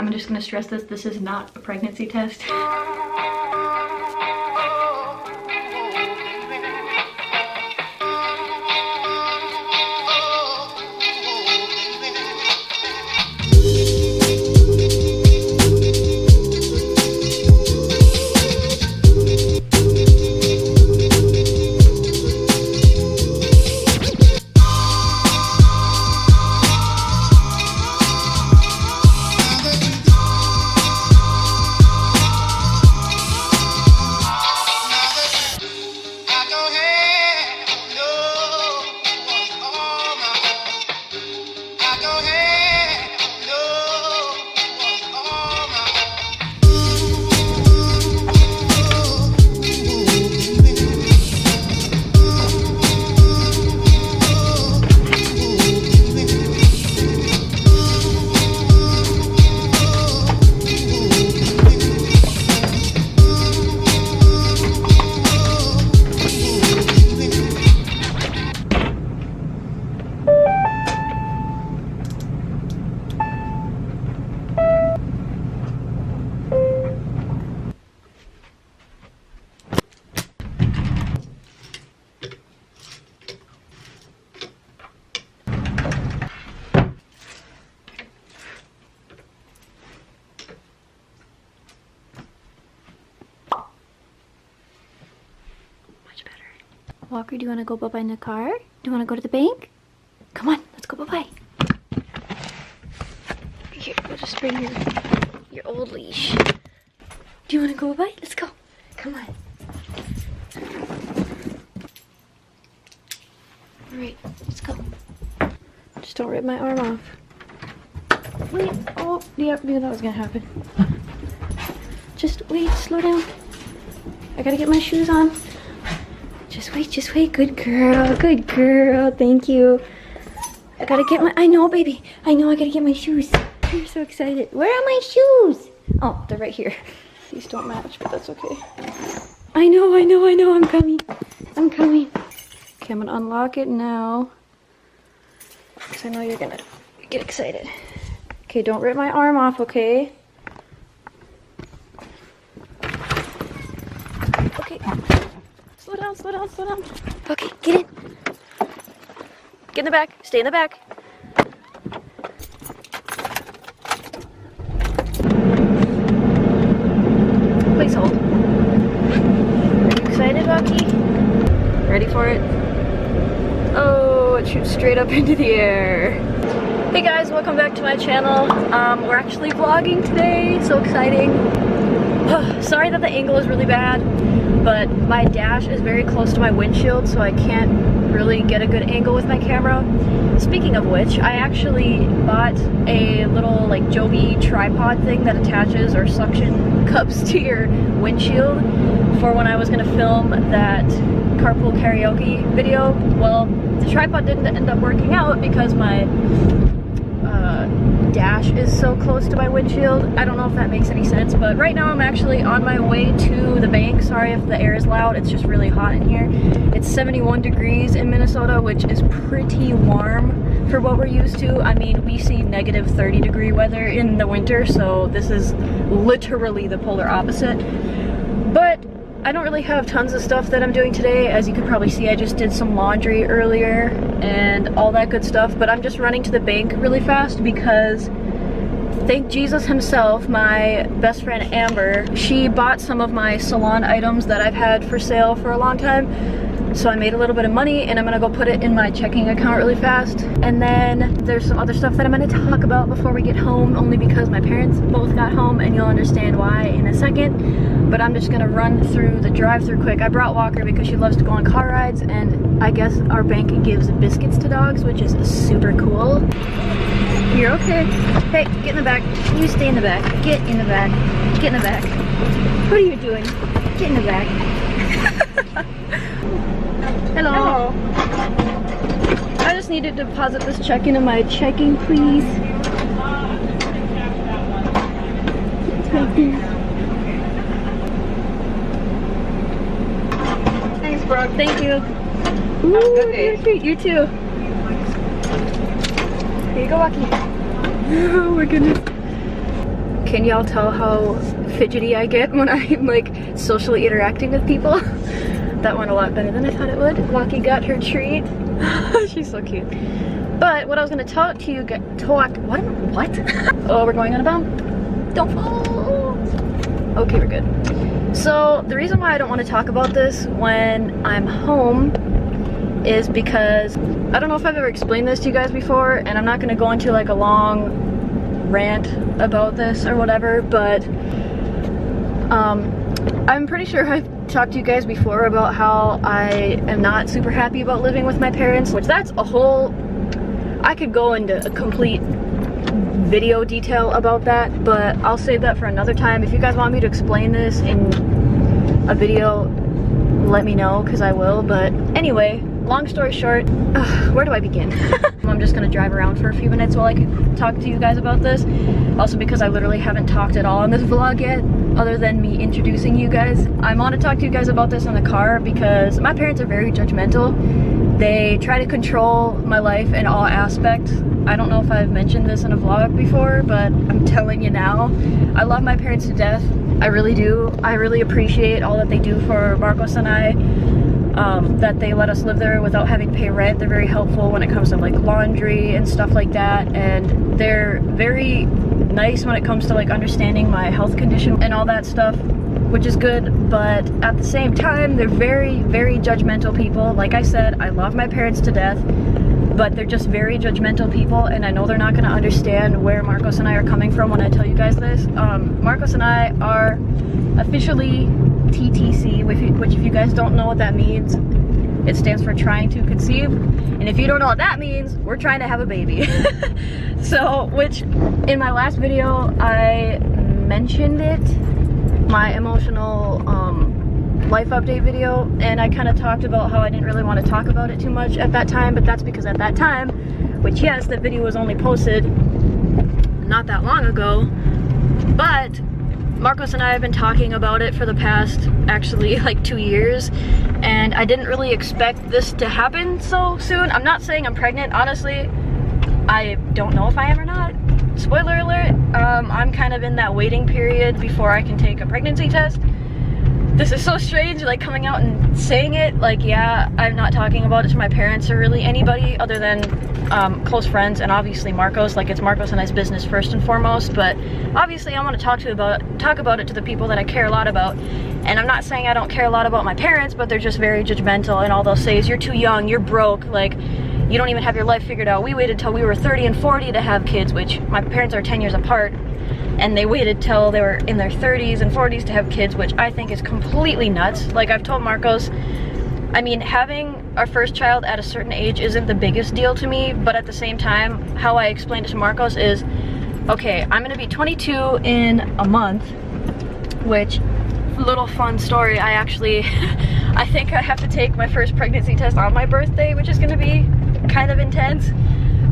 I'm just gonna stress this. This is not a pregnancy test. Walker, do you want to go bye-bye in the car? Do you want to go to the bank? Come on, let's go bye-bye. Here, we'll just bring your old leash. Do you want to go bye-bye? Let's go. Come on. Alright, let's go. Just don't rip my arm off. Wait, oh, yep, knew that was gonna happen. Just wait, slow down. I gotta get my shoes on. Just wait, good girl, thank you. I gotta get my, I know baby, I know I gotta get my shoes. I'm so excited. Where are my shoes? Oh, they're right here. These don't match, but that's okay. I know, I'm coming. Okay, I'm gonna unlock it now. Because I know you're gonna get excited. Okay, don't rip my arm off, okay? Okay. Slow down. Okay, get in. Get in the back. Stay in the back. Please hold. Are you excited, Bucky? Ready for it? Oh, it shoots straight up into the air. Hey guys, welcome back to my channel. We're actually vlogging today. So exciting. Sorry that the angle is really bad, but my dash is very close to my windshield, so I can't really get a good angle with my camera. Speaking of which, I actually bought a little like Joby tripod thing that attaches or suction cups to your windshield for when I was gonna film that carpool karaoke video. Well, the tripod didn't end up working out because my dash is so close to my windshield. I don't know if that makes any sense, but right now I'm actually on my way to the bank. Sorry if the air is loud, it's just really hot in here. It's 71 degrees in Minnesota, which is pretty warm for what we're used to. I mean, we see negative 30-degree weather in the winter, so this is literally the polar opposite. But I don't really have tons of stuff that I'm doing today. As you can probably see, I just did some laundry earlier and all that good stuff, but I'm just running to the bank really fast because thank Jesus himself, my best friend Amber, she bought some of my salon items that I've had for sale for a long time. So I made a little bit of money and I'm gonna go put it in my checking account really fast. And then there's some other stuff that I'm gonna talk about before we get home, only because my parents both got home and you'll understand why in a second. But I'm just gonna run through the drive-thru quick. I brought Walker because she loves to go on car rides, and I guess our bank gives biscuits to dogs, which is super cool. You're okay. Hey, get in the back. You stay in the back. Get in the back. Get in the back. What are you doing? Get in the back. Hello. I just need to deposit this check into my checking, please. Thanks, Brooke. Thank you. Ooh, have a good day. You too. Here you go, Lucky. Oh my goodness. Can y'all tell how fidgety I get when I'm like socially interacting with people? That went a lot better than I thought it would. Lucky got her treat. She's so cute. But what I was gonna talk to you guys, what? Oh, we're going on a bump. Don't fall. Okay, we're good. So the reason why I don't want to talk about this when I'm home is because I don't know if I've ever explained this to you guys before, and I'm not gonna go into like a long rant about this or whatever, but I'm pretty sure I've talked to you guys before about how I am not super happy about living with my parents, which that's a whole, I could go into a complete video detail about that, but I'll save that for another time. If you guys want me to explain this in a video, let me know, because I will. But anyway, long story short, where do I begin? I'm just gonna drive around for a few minutes while I can talk to you guys about this. Also because I literally haven't talked at all on this vlog yet, other than me introducing you guys. I want to talk to you guys about this in the car because my parents are very judgmental. They try to control my life in all aspects. I don't know if I've mentioned this in a vlog before, but I'm telling you now. I love my parents to death. I really do. I really appreciate all that they do for Marcos and I. That they let us live there without having to pay rent. They're very helpful when it comes to like laundry and stuff like that, and they're very nice when it comes to like understanding my health condition and all that stuff, which is good. But at the same time, they're very, very judgmental people. Like I said, I love my parents to death, but they're just very judgmental people, and I know they're not going to understand where Marcos and I are coming from when I tell you guys this. Marcos and I are officially TTC, which if you guys don't know what that means, it stands for trying to conceive. And if you don't know what that means, we're trying to have a baby. So, which in my last video, I mentioned it, my emotional life update video, and I kind of talked about how I didn't really want to talk about it too much at that time, but that's because at that time, which yes, the video was only posted not that long ago, but Marcos and I have been talking about it for the past, actually, like 2 years, and I didn't really expect this to happen so soon. I'm not saying I'm pregnant, honestly. I don't know if I am or not. Spoiler alert, I'm kind of in that waiting period before I can take a pregnancy test. This is so strange, like coming out and saying it. Like, yeah, I'm not talking about it to my parents or really anybody other than close friends, and obviously Marcos. Like, it's Marcos and I's business first and foremost, but obviously I want to talk about it to the people that I care a lot about. And I'm not saying I don't care a lot about my parents, but they're just very judgmental, and all they'll say is, you're too young, you're broke, like, you don't even have your life figured out. We waited till we were 30 and 40 to have kids, which my parents are 10 years apart, and they waited till they were in their 30s and 40s to have kids, which I think is completely nuts. Like, I've told Marcos, I mean, having our first child at a certain age isn't the biggest deal to me, but at the same time, how I explained it to Marcos is, okay, I'm gonna be 22 in a month, which, little fun story, I actually, I think I have to take my first pregnancy test on my birthday, which is gonna be kind of intense.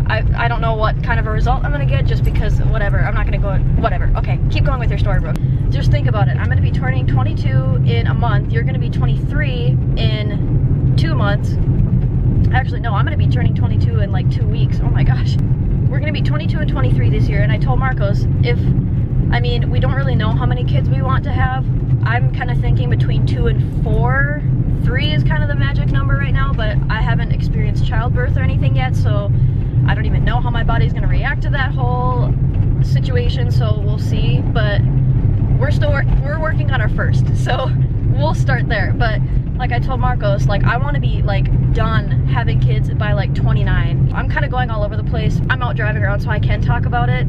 I don't know what kind of a result I'm gonna get, just because, whatever, I'm not gonna go, whatever. Okay, keep going with your story, Brooke. Just think about it. I'm gonna be turning 22 in a month. You're gonna be 23 in 2 months. Actually, no, I'm gonna be turning 22 in like 2 weeks. Oh my gosh. We're gonna be 22 and 23 this year, and I told Marcos, I mean, we don't really know how many kids we want to have. I'm kind of thinking between 2 and 4. 3 is kind of the magic number right now, but I haven't experienced childbirth or anything yet, so I don't even know how my body's gonna react to that whole situation, so we'll see. But we're working on our first, so we'll start there. But like I told Marcos, like, I want to be like done having kids by like 29. I'm kind of going all over the place. I'm out driving around, so I can talk about it.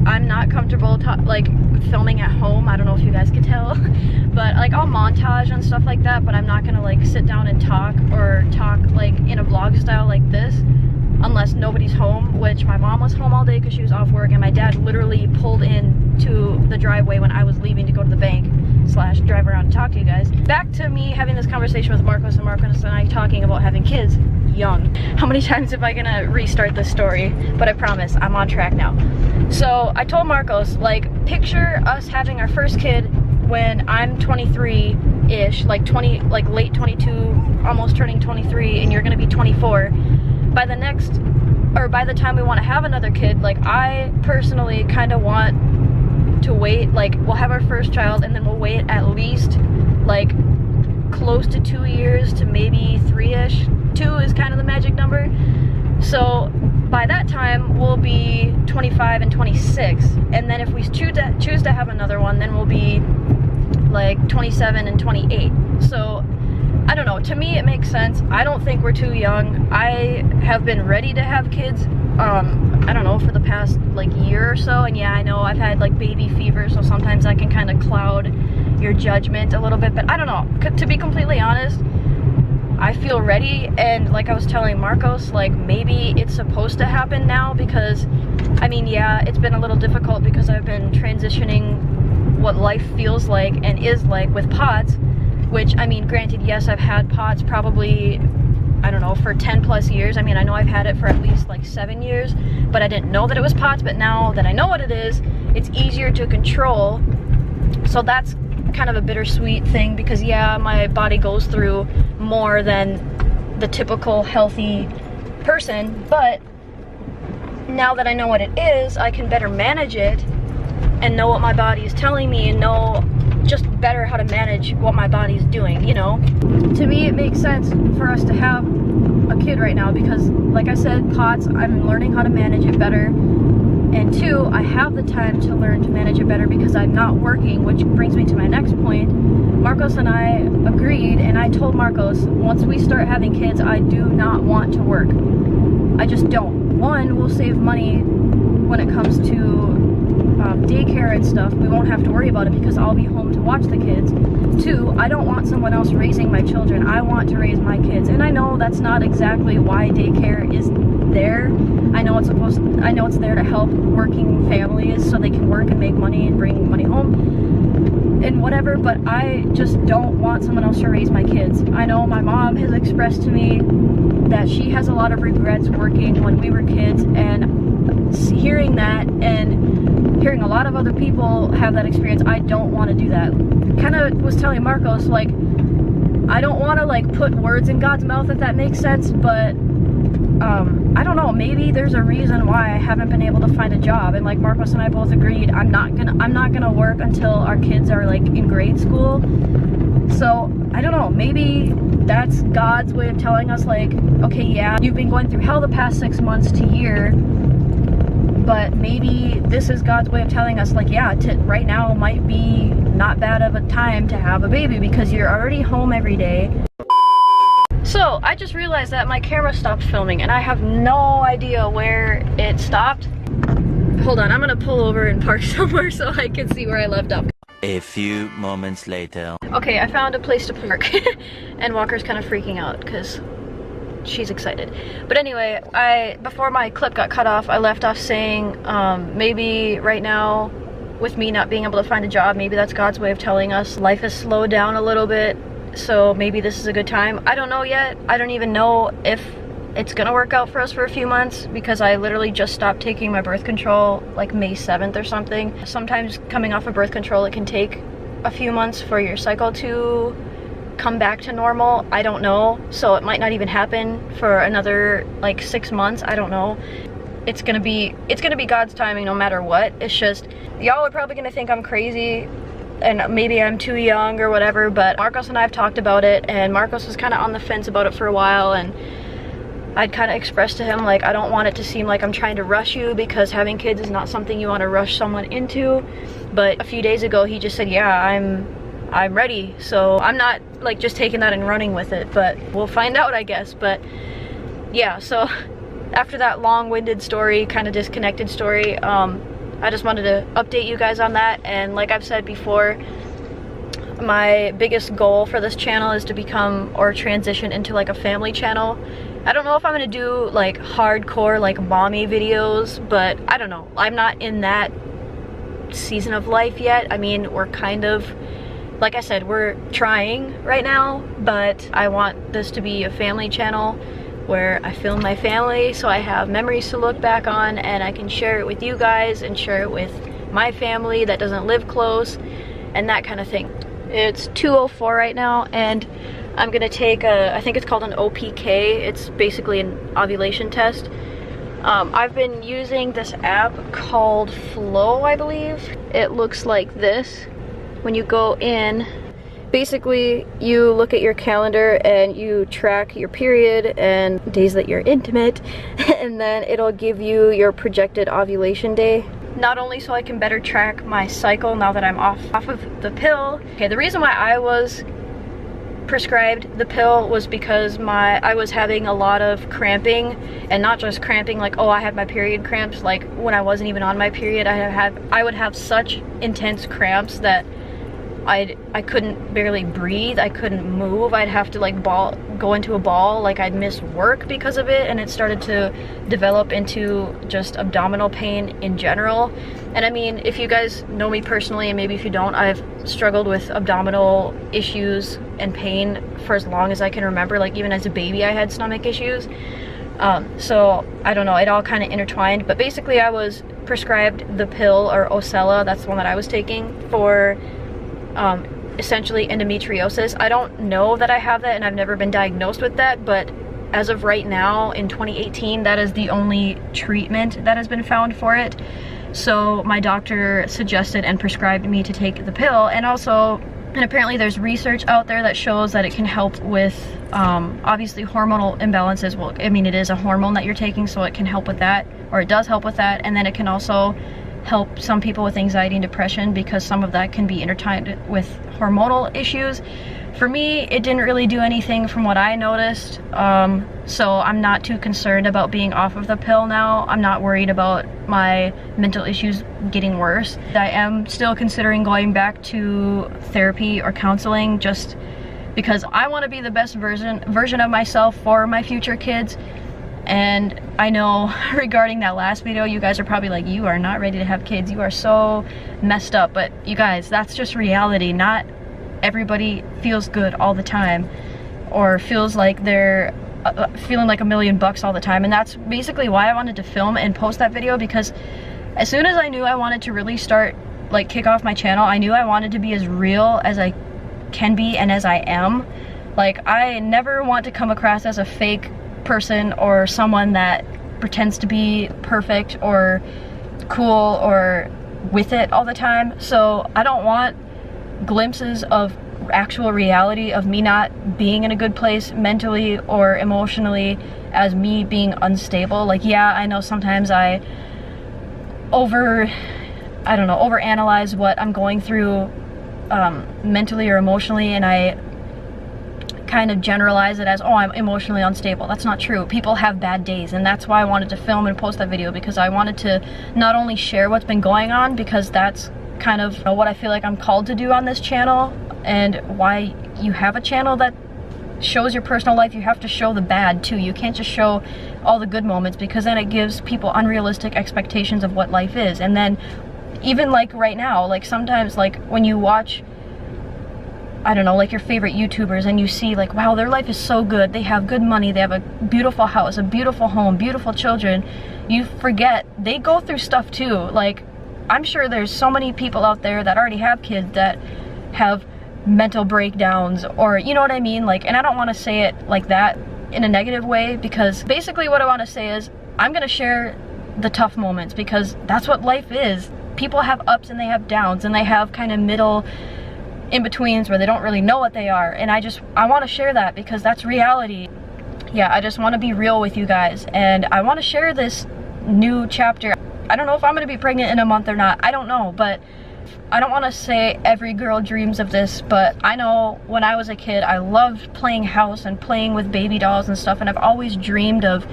I'm not comfortable like filming at home. I don't know if you guys could tell, but like, I'll montage and stuff like that, but I'm not gonna like sit down and talk like in a vlog style like this unless nobody's home, which my mom was home all day because she was off work, and my dad literally pulled in to the driveway when I was leaving to go to the bank / drive around and talk to you guys. Back to me having this conversation with Marcos, and Marcos and I talking about having kids young. How many times am I gonna restart this story? But I promise, I'm on track now. So I told Marcos, like, picture us having our first kid when I'm 23-ish, like late 22, almost turning 23, and you're gonna be 24. By the time we want to have another kid, like, I personally kind of want to wait, like we'll have our first child and then we'll wait at least like close to 2 years to maybe 3-ish. 2 is kind of the magic number. So by that time we'll be 25 and 26, and then if we choose to have another one, then we'll be like 27 and 28. So I don't know, to me it makes sense. I don't think we're too young. I have been ready to have kids I don't know, for the past like year or so, and yeah, I know I've had like baby fever, so sometimes that can kind of cloud your judgment a little bit, but I don't know, to be completely honest, I feel ready. And like I was telling Marcos, like maybe it's supposed to happen now, because I mean, yeah, it's been a little difficult because I've been transitioning what life feels like and is like with POTS, which, I mean, granted, yes, I've had POTS probably, I don't know, for 10 plus years. I mean, I know I've had it for at least like 7 years, but I didn't know that it was POTS. But now that I know what it is, it's easier to control. So that's kind of a bittersweet thing, because yeah, my body goes through more than the typical healthy person, but now that I know what it is, I can better manage it and know what my body is telling me, and know just better how to manage what my body's doing, you know? To me, it makes sense for us to have a kid right now, because like I said, POTS, I'm learning how to manage it better, and 2, I have the time to learn to manage it better because I'm not working, which brings me to my next point. Marcos and I agreed, and I told Marcos, once we start having kids, I do not want to work. I just don't. 1, we'll save money when it comes to daycare and stuff. We won't have to worry about it because I'll be home to watch the kids. 2, I don't want someone else raising my children. I want to raise my kids, and I know that's not exactly why daycare is there. I know it's there to help working families so they can work and make money and bring money home and whatever, but I just don't want someone else to raise my kids. I know my mom has expressed to me that she has a lot of regrets working when we were kids, and hearing that and hearing a lot of other people have that experience, I don't want to do that. Kind of was telling Marcos, like, I don't want to like put words in God's mouth, if that makes sense, but I don't know, maybe there's a reason why I haven't been able to find a job. And like Marcos and I both agreed, I'm not gonna work until our kids are like in grade school. So I don't know, maybe that's God's way of telling us, like, okay, yeah, you've been going through hell the past 6 months to year, but maybe this is God's way of telling us, like, yeah, right now might be not bad of a time to have a baby because you're already home every day. So I just realized that my camera stopped filming and I have no idea where it stopped. Hold on, I'm gonna pull over and park somewhere so I can see where I left off. A few moments later. Okay, I found a place to park and Walker's kind of freaking out because she's excited. But anyway, before my clip got cut off, I left off saying maybe right now, with me not being able to find a job, maybe that's God's way of telling us life has slowed down a little bit, so maybe this is a good time. I don't know yet. I don't even know if it's gonna work out for us for a few months, because I literally just stopped taking my birth control like May 7th or something. Sometimes coming off of birth control, it can take a few months for your cycle to come back to normal. I don't know, so it might not even happen for another like 6 months. I don't know. It's gonna be God's timing no matter what. It's just, y'all are probably gonna think I'm crazy and maybe I'm too young or whatever, but Marcos and I have talked about it, and Marcos was kind of on the fence about it for a while, and I'd kind of expressed to him, like, I don't want it to seem like I'm trying to rush you, because having kids is not something you want to rush someone into. But a few days ago he just said, yeah, I'm ready. So I'm not like just taking that and running with it, but we'll find out, I guess. But yeah, so after that long-winded story, kind of disconnected story, I just wanted to update you guys on that. And like I've said before, my biggest goal for this channel is to become or transition into like a family channel. I don't know if I'm gonna do like hardcore like mommy videos, but I don't know. I'm not in that season of life yet. I mean, we're kind of, like I said, we're trying right now, but I want this to be a family channel where I film my family so I have memories to look back on, and I can share it with you guys and share it with my family that doesn't live close and that kind of thing. It's 2:04 right now, and I'm gonna take I think it's called an OPK. It's basically an ovulation test. I've been using this app called Flow, I believe. It looks like this. When you go in, basically you look at your calendar and you track your period and days that you're intimate, and then it'll give you your projected ovulation day. Not only so I can better track my cycle now that I'm off of the pill. Okay, the reason why I was prescribed the pill was because I was having a lot of cramping, and not just cramping like, oh, I had my period cramps. Like when I wasn't even on my period, I would have such intense cramps that I couldn't barely breathe. I couldn't move. I'd have to like go into a ball. Like I'd miss work because of it, and it started to develop into just abdominal pain in general. And I mean, if you guys know me personally, and maybe if you don't, I've struggled with abdominal issues and pain for as long as I can remember. Like even as a baby I had stomach issues. So I don't know, it all kind of intertwined, but basically I was prescribed the pill, or Ocella, that's the one that I was taking for essentially endometriosis. I don't know that I have that, and I've never been diagnosed with that, but as of right now in 2018, that is the only treatment that has been found for it. So my doctor suggested and prescribed me to take the pill, and apparently there's research out there that shows that it can help with obviously hormonal imbalances. Well, I mean, it is a hormone that you're taking, so it can help with that, or it does help with that, and then it can also help some people with anxiety and depression, because some of that can be intertwined with hormonal issues. For me, it didn't really do anything from what I noticed, so I'm not too concerned about being off of the pill now. I'm not worried about my mental issues getting worse. I am still considering going back to therapy or counseling, just because I want to be the best version of myself for my future kids. And I know regarding that last video, you guys are probably like, you are not ready to have kids, you are so messed up. But you guys, that's just reality. Not everybody feels good all the time, or feels like they're feeling like $1 million all the time. And that's basically why I wanted to film and post that video, because as soon as I knew I wanted to really start, like, kick off my channel, I knew I wanted to be as real as I can be and as I am. Like, I never want to come across as a fake person or someone that pretends to be perfect or cool or with it all the time. So I don't want glimpses of actual reality of me not being in a good place mentally or emotionally as me being unstable. Like, yeah, I know sometimes I overanalyze what I'm going through mentally or emotionally, and I kind of generalize it as, oh, I'm emotionally unstable. That's not true. People have bad days, and that's why I wanted to film and post that video, because I wanted to not only share what's been going on, because that's kind of what I feel like I'm called to do on this channel, and why you have a channel that shows your personal life. You have to show the bad too. You can't just show all the good moments, because then it gives people unrealistic expectations of what life is. And then even like right now, like sometimes, like when you watch, I don't know, like your favorite YouTubers, and you see like, wow, their life is so good, they have good money, they have a beautiful house, a beautiful home, beautiful children, you forget they go through stuff too. Like, I'm sure there's so many people out there that already have kids that have mental breakdowns, or you know what I mean? Like, and I don't want to say it like that in a negative way, because basically what I want to say is I'm gonna share the tough moments, because that's what life is. People have ups and they have downs, and they have kind of middle in-betweens where they don't really know what they are, and I want to share that, because that's reality. Yeah, I just want to be real with you guys, and I want to share this new chapter. I don't know if I'm going to be pregnant in a month or not, I don't know, but I don't want to say every girl dreams of this, but I know when I was a kid, I loved playing house and playing with baby dolls and stuff, and I've always dreamed of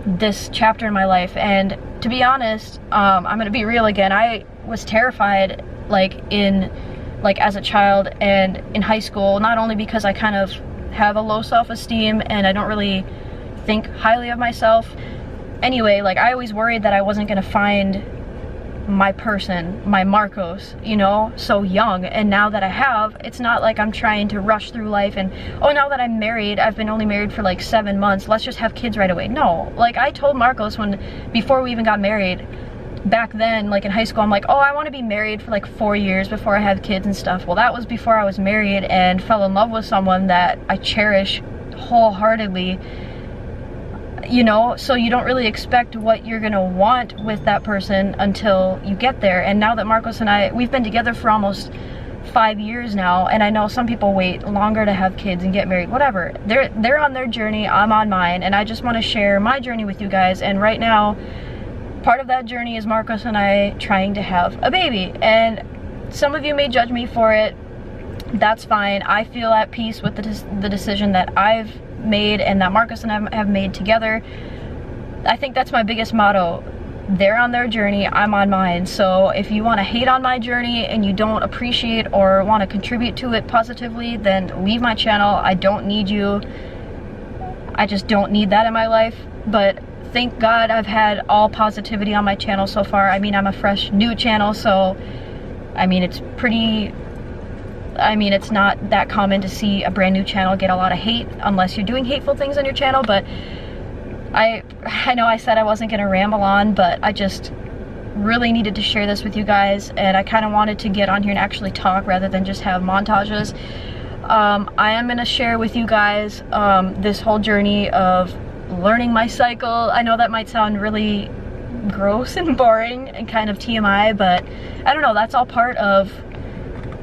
this chapter in my life. And to be honest, I'm going to be real again, I was terrified, like as a child and in high school, not only because I kind of have a low self-esteem and I don't really think highly of myself. Anyway, like I always worried that I wasn't gonna find my person, my Marcos, you know, so young. And now that I have, it's not like I'm trying to rush through life and, oh, now that I'm married, I've been only married for like 7 months, let's just have kids right away. No, like I told Marcos before we even got married, back then, like in high school, I'm like, oh, I want to be married for like 4 years before I have kids and stuff. Well, that was before I was married and fell in love with someone that I cherish wholeheartedly. you know, so you don't really expect what you're gonna want with that person until you get there. And now that Marcos and I, we've been together for almost 5 years now, and I know some people wait longer to have kids and get married, whatever. They're on their journey, I'm on mine, and I just want to share my journey with you guys. And right now, part of that journey is Marcos and I trying to have a baby, and some of you may judge me for it. That's fine. I feel at peace with the decision that I've made and that Marcos and I have made together. I think that's my biggest motto. They're on their journey, I'm on mine. So if you want to hate on my journey and you don't appreciate or want to contribute to it positively, then leave my channel. I don't need you. I just don't need that in my life. But thank God I've had all positivity on my channel so far. I mean, I'm a fresh new channel, so I mean, it's not that common to see a brand new channel get a lot of hate unless you're doing hateful things on your channel. But I know I said I wasn't gonna ramble on, but I just really needed to share this with you guys, and I kind of wanted to get on here and actually talk rather than just have montages. I am gonna share with you guys this whole journey of learning my cycle. I know that might sound really gross and boring and kind of TMI, but I don't know, that's all part of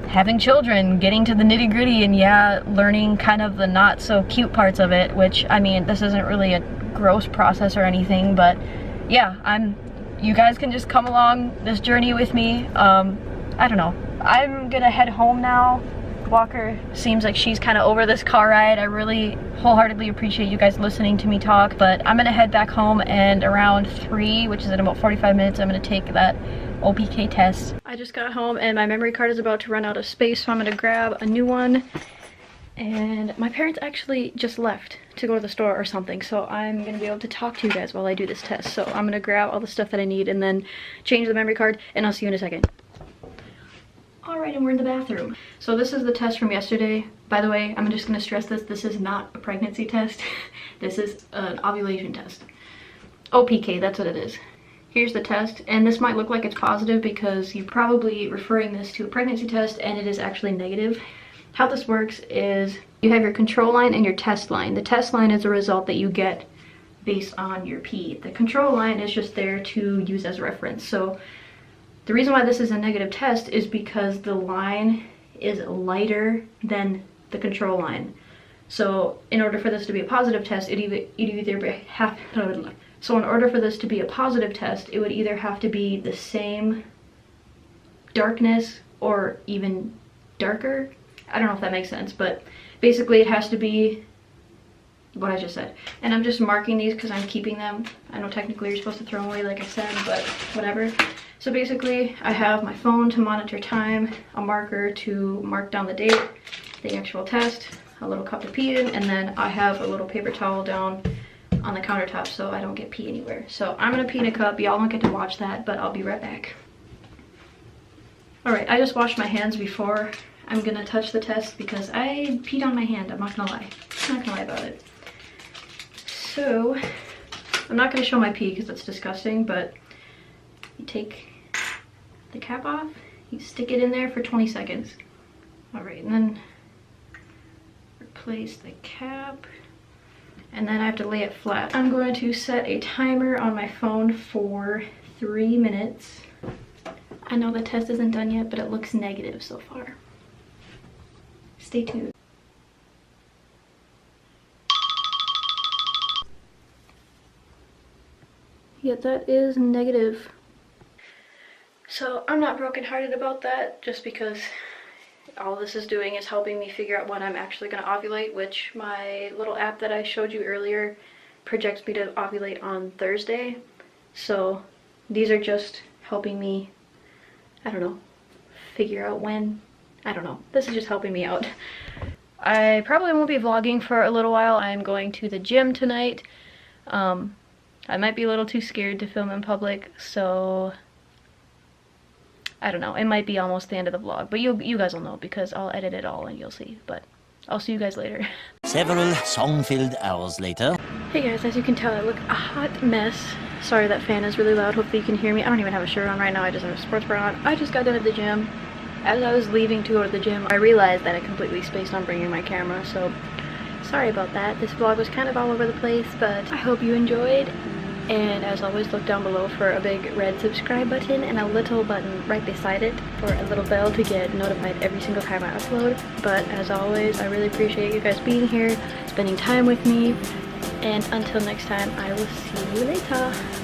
having children, getting to the nitty-gritty, and yeah, learning kind of the not so cute parts of it, which, I mean, this isn't really a gross process or anything, but yeah, you guys can just come along this journey with me. I don't know, I'm gonna head home now. Walker seems like she's kind of over this car ride. I really wholeheartedly appreciate you guys listening to me talk, but I'm gonna head back home, and around 3, which is in about 45 minutes, I'm gonna take that OPK test. I just got home and my memory card is about to run out of space, so I'm gonna grab a new one. And my parents actually just left to go to the store or something, so I'm gonna be able to talk to you guys while I do this test. So I'm gonna grab all the stuff that I need and then change the memory card, and I'll see you in a second. Alright, and we're in the bathroom. So this is the test from yesterday. By the way, I'm just gonna stress this is not a pregnancy test. This is an ovulation test. OPK, that's what it is. Here's the test, and this might look like it's positive because you're probably referring this to a pregnancy test, and it is actually negative. How this works is you have your control line and your test line. The test line is a result that you get based on your pee. The control line is just there to use as reference. So the reason why this is a negative test is because the line is lighter than the control line. So in order for this to be a positive test, in order for this to be a positive test, it would either have to be the same darkness or even darker. I don't know if that makes sense, but basically it has to be what I just said. And I'm just marking these because I'm keeping them. I know technically you're supposed to throw them away like I said, but whatever. So basically I have my phone to monitor time, a marker to mark down the date, the actual test, a little cup to pee in, and then I have a little paper towel down on the countertop so I don't get pee anywhere. So I'm gonna pee in a cup. Y'all don't get to watch that, but I'll be right back. Alright, I just washed my hands before I'm gonna touch the test because I peed on my hand. I'm not gonna lie. I'm not gonna lie about it. So I'm not gonna show my pee because it's disgusting, but you take the cap off, you stick it in there for 20 seconds. Alright, and then replace the cap, and then I have to lay it flat. I'm going to set a timer on my phone for 3 minutes. I know the test isn't done yet, but it looks negative so far. Stay tuned. Yeah, that is negative. So I'm not brokenhearted about that, just because all this is doing is helping me figure out when I'm actually going to ovulate, which my little app that I showed you earlier projects me to ovulate on Thursday. So these are just helping me, I don't know, figure out when. I don't know. This is just helping me out. I probably won't be vlogging for a little while. I'm going to the gym tonight. I might be a little too scared to film in public, so I don't know. It might be almost the end of the vlog, but you guys will know because I'll edit it all and you'll see. But I'll see you guys later. Several song-filled hours later. Hey guys, as you can tell, I look a hot mess. Sorry, that fan is really loud. Hopefully you can hear me. I don't even have a shirt on right now. I just have a sports bra on. I just got done at the gym. As I was leaving to go to the gym, I realized that I completely spaced on bringing my camera. So sorry about that. This vlog was kind of all over the place, but I hope you enjoyed. And as always, look down below for a big red subscribe button and a little button right beside it for a little bell to get notified every single time I upload. But as always, I really appreciate you guys being here, spending time with me. And until next time, I will see you later.